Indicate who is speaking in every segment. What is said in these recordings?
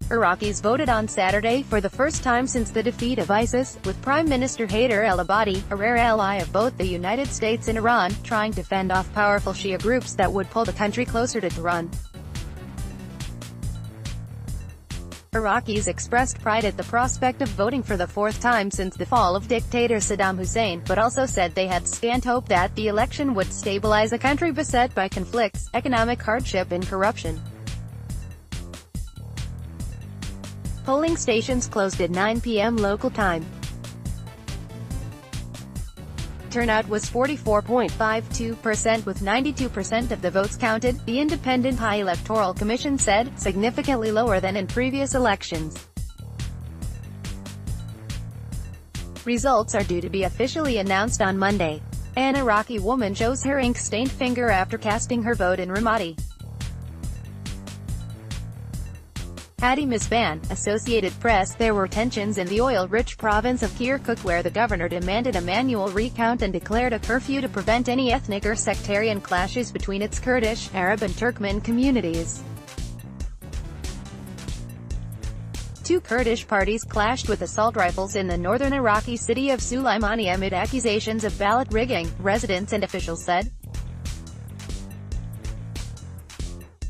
Speaker 1: Iraqis voted on Saturday for the first time since the defeat of ISIS, with Prime Minister Haider al-Abadi, a rare ally of both the United States and Iran, trying to fend off powerful Shia groups that would pull the country closer to Tehran. Iraqis expressed pride at the prospect of voting for the fourth time since the fall of dictator Saddam Hussein, but also said they had scant hope that the election would stabilize a country beset by conflicts, economic hardship and corruption. Polling stations closed at 9 p.m. local time. Turnout was 44.52%, with 92% of the votes counted, the Independent High Electoral Commission said, significantly lower than in previous elections. Results are due to be officially announced on Monday. An Iraqi woman shows her ink-stained finger after casting her vote in Ramadi. Hadi Misban, Associated Press. There were tensions in the oil-rich province of Kirkuk where the governor demanded a manual recount and declared a curfew to prevent any ethnic or sectarian clashes between its Kurdish, Arab and Turkmen communities. Two Kurdish parties clashed with assault rifles in the northern Iraqi city of Sulaimani amid accusations of ballot rigging, residents and officials said.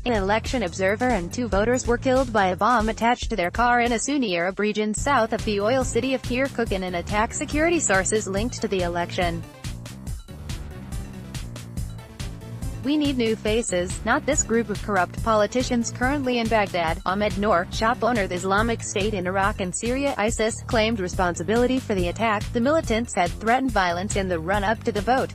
Speaker 1: An election observer and two voters were killed by a bomb attached to their car in a Sunni Arab region south of the oil city of Kirkuk in an attack, security sources linked to the election. "We need new faces, not this group of corrupt politicians currently in Baghdad." Ahmed Noor, shop owner. The Islamic State in Iraq and Syria, ISIS, claimed responsibility for the attack. The militants had threatened violence in the run-up to the vote.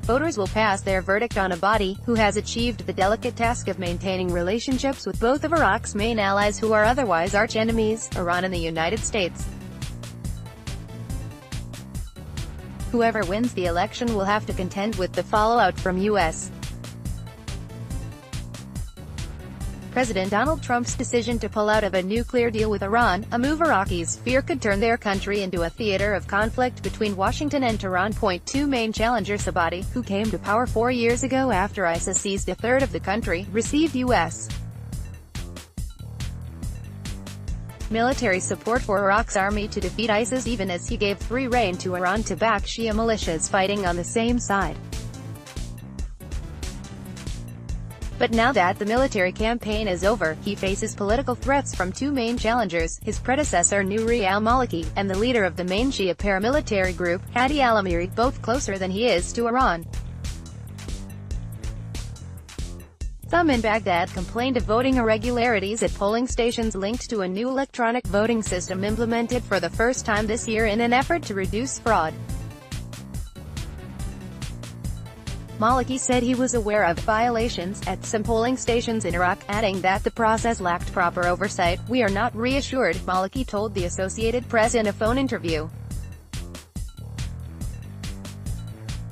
Speaker 1: Voters will pass their verdict on al-Abadi, who has achieved the delicate task of maintaining relationships with both of Iraq's main allies who are otherwise arch-enemies, Iran and the United States. Whoever wins the election will have to contend with the fallout from U.S. President Donald Trump's decision to pull out of a nuclear deal with Iran, a move Iraqis fear could turn their country into a theater of conflict between Washington and Tehran. Two main challengers, al-Abadi, who came to power 4 years ago after ISIS seized a third of the country, received U.S. military support for Iraq's army to defeat ISIS, even as he gave free rein to Iran to back Shia militias fighting on the same side. But now that the military campaign is over, he faces political threats from two main challengers, his predecessor Nouri al-Maliki, and the leader of the main Shia paramilitary group, Hadi al-Amiri, both closer than he is to Iran. Some in Baghdad complained of voting irregularities at polling stations linked to a new electronic voting system implemented for the first time this year in an effort to reduce fraud. Maliki said he was aware of violations at some polling stations in Iraq, adding that the process lacked proper oversight. "We are not reassured," Maliki told the Associated Press in a phone interview.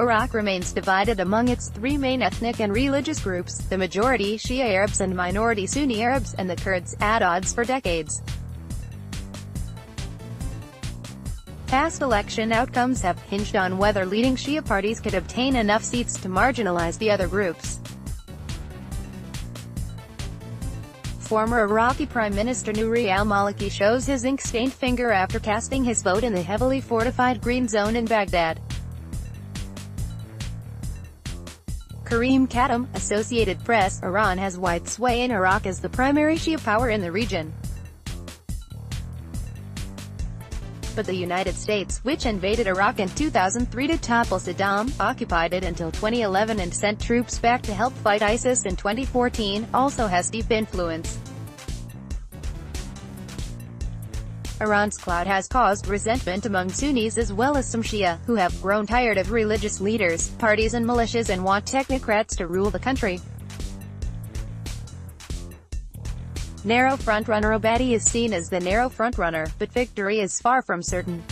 Speaker 1: Iraq remains divided among its three main ethnic and religious groups, the majority Shia Arabs and minority Sunni Arabs, and the Kurds, at odds for decades. Past election outcomes have hinged on whether leading Shia parties could obtain enough seats to marginalize the other groups. Former Iraqi Prime Minister Nouri al-Maliki shows his ink-stained finger after casting his vote in the heavily fortified Green Zone in Baghdad. Karim Khattam, Associated Press. Iran has wide sway in Iraq as the primary Shia power in the region. But the United States, which invaded Iraq in 2003 to topple Saddam, occupied it until 2011 and sent troops back to help fight ISIS in 2014, also has deep influence. Iran's clout has caused resentment among Sunnis as well as some Shia, who have grown tired of religious leaders, parties and militias and want technocrats to rule the country. Narrow frontrunner al-Abadi is seen as the narrow frontrunner, but victory is far from certain.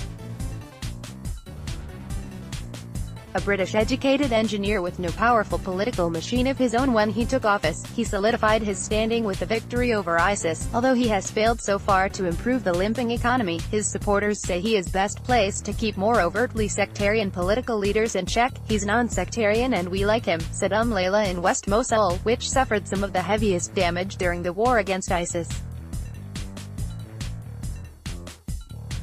Speaker 1: A British-educated engineer with no powerful political machine of his own when he took office, he solidified his standing with the victory over ISIS. Although he has failed so far to improve the limping economy, his supporters say he is best placed to keep more overtly sectarian political leaders in check. He's non-sectarian and we like him, said Layla in West Mosul, which suffered some of the heaviest damage during the war against ISIS.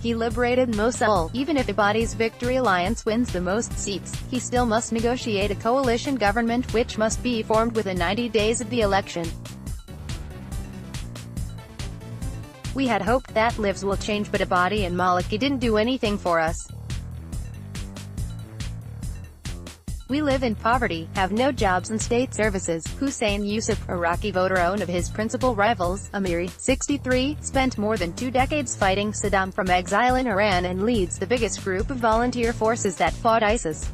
Speaker 1: He liberated Mosul. Even if al-Abadi's Victory Alliance wins the most seats, he still must negotiate a coalition government which must be formed within 90 days of the election. We had hoped that lives will change, but al-Abadi and Maliki didn't do anything for us. We live in poverty, have no jobs and state services. Hussein Yusuf, Iraqi voter, one of his principal rivals, Amiri, 63, spent more than 2 decades fighting Saddam from exile in Iran and leads the biggest group of volunteer forces that fought ISIS.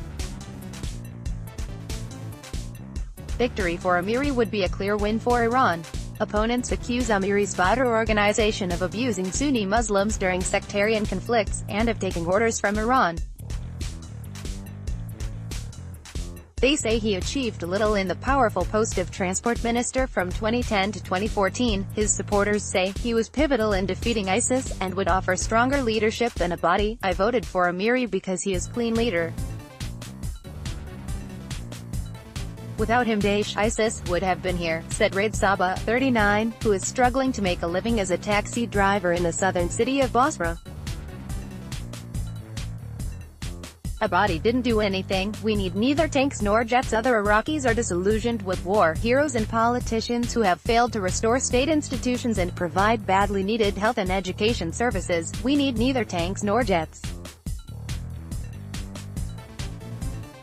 Speaker 1: Victory for Amiri would be a clear win for Iran. Opponents accuse Amiri's Badr organization of abusing Sunni Muslims during sectarian conflicts, and of taking orders from Iran. They say he achieved little in the powerful post of transport minister from 2010 to 2014. His supporters say he was pivotal in defeating ISIS, and would offer stronger leadership than al-Abadi. I voted for Amiri because he is a clean leader. Without him ISIS would have been here, said Raid Saba, 39, who is struggling to make a living as a taxi driver in the southern city of Basra. al-Abadi didn't do anything. We need neither tanks nor jets. Other Iraqis are disillusioned with war heroes and politicians who have failed to restore state institutions and provide badly needed health and education services. We need neither tanks nor jets.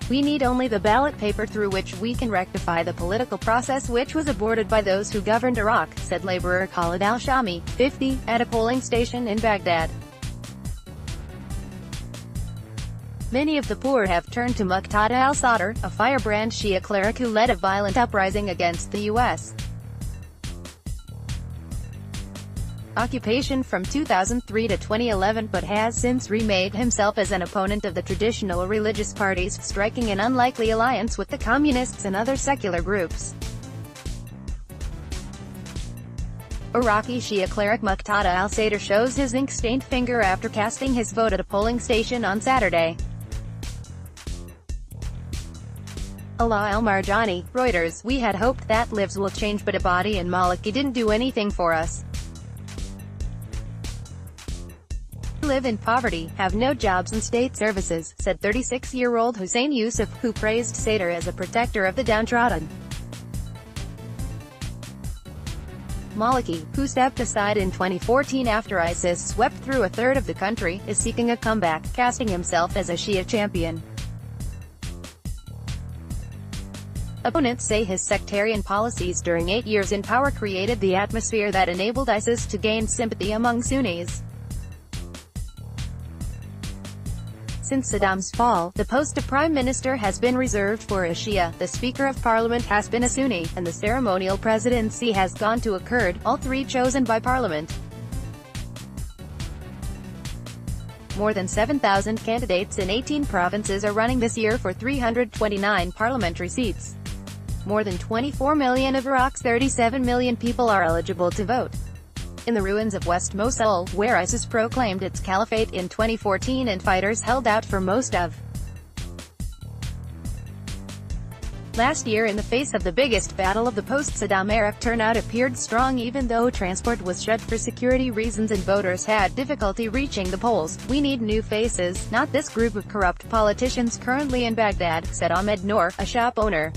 Speaker 1: We need only the ballot paper through which we can rectify the political process which was aborted by those who governed Iraq, said laborer Khalid al-Shami, 50, at a polling station in Baghdad. Many of the poor have turned to Muqtada al-Sadr, a firebrand Shia cleric who led a violent uprising against the U.S. occupation from 2003 to 2011, but has since remade himself as an opponent of the traditional religious parties, striking an unlikely alliance with the communists and other secular groups. Iraqi Shia cleric Muqtada al-Sadr shows his ink-stained finger after casting his vote at a polling station on Saturday. Ala al-Marjani, Reuters, we had hoped that lives will change, but al-Abadi and Maliki didn't do anything for us. We live in poverty, have no jobs and state services, said 36-year-old Hussein Yusuf, who praised Sadr as a protector of the downtrodden. Maliki, who stepped aside in 2014 after ISIS swept through a third of the country, is seeking a comeback, casting himself as a Shia champion. Opponents say his sectarian policies during 8 years in power created the atmosphere that enabled ISIS to gain sympathy among Sunnis. Since Saddam's fall, the post of Prime Minister has been reserved for a Shia, the Speaker of Parliament has been a Sunni, and the ceremonial presidency has gone to a Kurd, all three chosen by Parliament. More than 7,000 candidates in 18 provinces are running this year for 329 parliamentary seats. More than 24 million of Iraq's 37 million people are eligible to vote. In the ruins of West Mosul, where ISIS proclaimed its caliphate in 2014 and fighters held out for most of last year in the face of the biggest battle of the post-Saddam era, turnout appeared strong even though transport was shut for security reasons and voters had difficulty reaching the polls. We need new faces, not this group of corrupt politicians currently in Baghdad, said Ahmed Noor, a shop owner.